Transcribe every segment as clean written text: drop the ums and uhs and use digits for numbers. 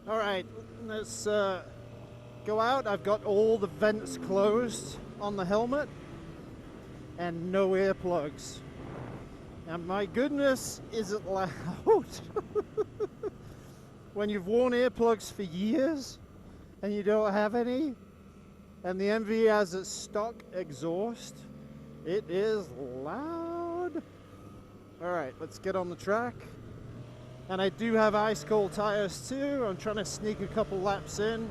All right, let's go out. I've got all the vents closed on the helmet and no earplugs. And my goodness, is it loud? When you've worn earplugs for years and you don't have any, and the MV has its stock exhaust, it is loud. All right, let's get on the track. And I do have ice cold tires too. I'm trying to sneak a couple laps in.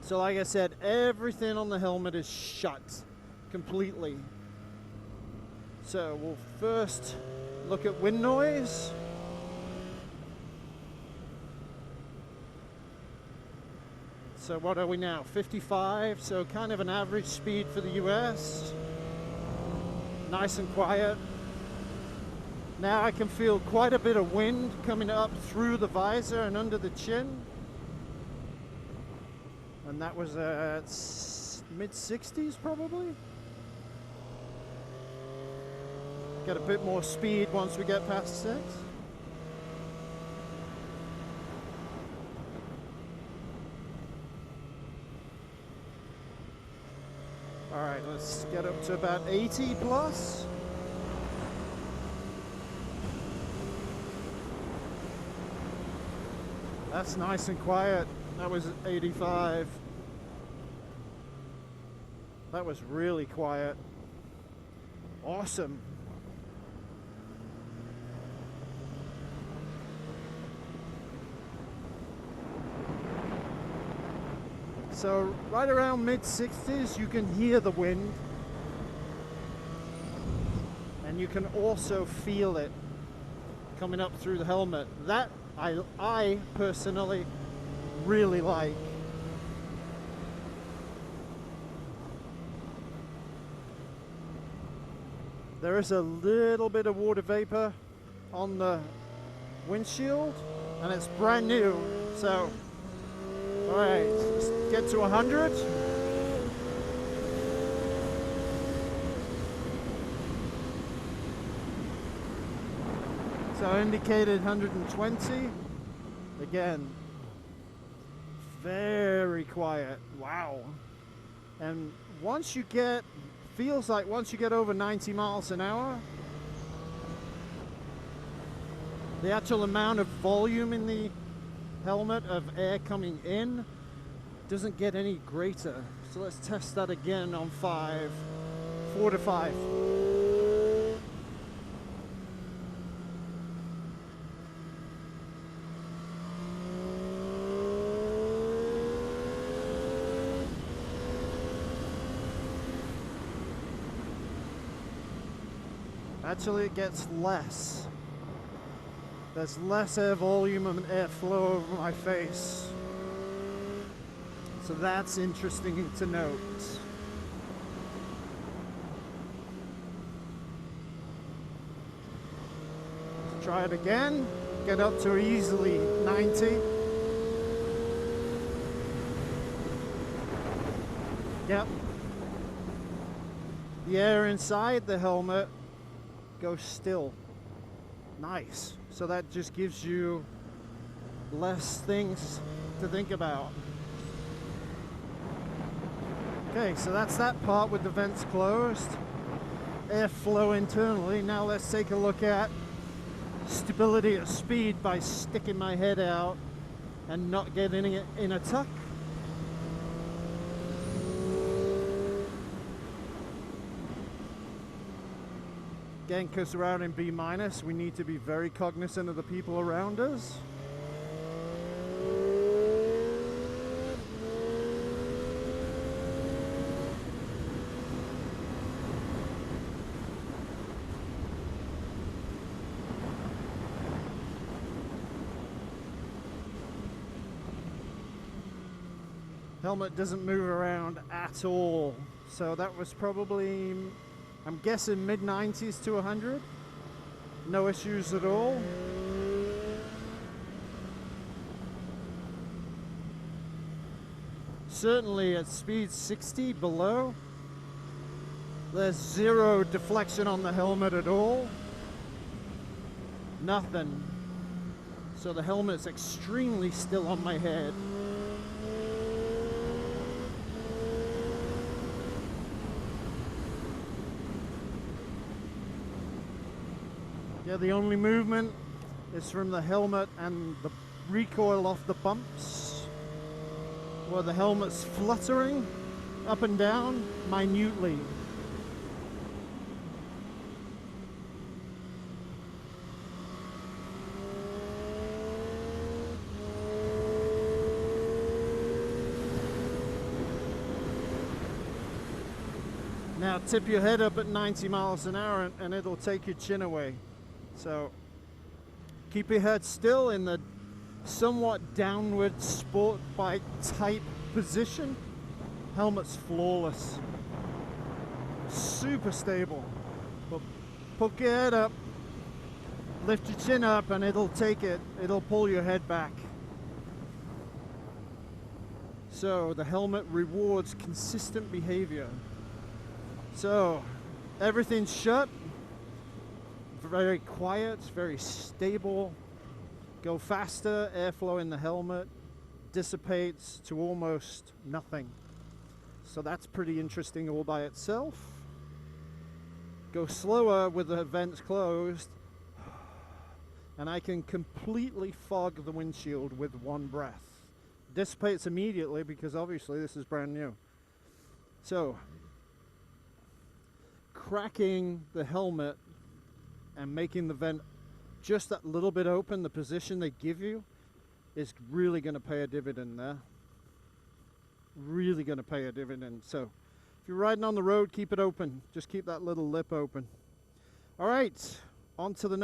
So like I said, everything on the helmet is shut completely. So we'll first look at wind noise. So what are we now? 55, so kind of an average speed for the US. Nice and quiet. Now I can feel quite a bit of wind coming up through the visor and under the chin. And that was at mid-60s probably. Get a bit more speed once we get past 6. All right, let's get up to about 80 plus. That's nice and quiet. That was 85. That was really quiet. Awesome. So right around mid-60s, you can hear the wind. And you can also feel it coming up through the helmet. That I personally really like. There is a little bit of water vapor on the windshield, and it's brand new. So, all right, let's get to 100. So I indicated 120. Again, very quiet. Wow. And once you get, feels like once you get over 90 miles an hour, the actual amount of volume in the helmet of air coming in doesn't get any greater. So let's test that again on 5, 4 to 5. Actually, it gets less. There's less air volume and airflow over my face. So that's interesting to note. Let's try it again. Get up to easily 90. Yep. The air inside the helmet goes still. Nice. So that just gives you less things to think about. Okay, so that's that part with the vents closed. Airflow internally. Now let's take a look at stability at speed by sticking my head out and not getting it in a tuck. Again, because we're out in B-, we need to be very cognizant of the people around us. Helmet doesn't move around at all. So that was probably, I'm guessing mid-90s to 100. No issues at all. Certainly at speed 60 below, there's zero deflection on the helmet at all. Nothing. So the helmet's extremely still on my head. Yeah, the only movement is from the helmet and the recoil off the bumps, where the helmet's fluttering up and down minutely. Now tip your head up at 90 miles an hour and it'll take your chin away. So keep your head still in the somewhat downward sport bike type position. Helmet's flawless, super stable. But poke your head up, lift your chin up, and it'll pull your head back. So the helmet rewards consistent behavior. So everything's shut, very quiet, very stable. Go faster, airflow in the helmet dissipates to almost nothing. So that's pretty interesting all by itself. Go slower with the vents closed, and I can completely fog the windshield with one breath. Dissipates immediately because obviously this is brand new. So cracking the helmet and making the vent just that little bit open, the position they give you, is really going to pay a dividend there. Really going to pay a dividend. So if you're riding on the road, keep it open. Just keep that little lip open. All right, on to the next.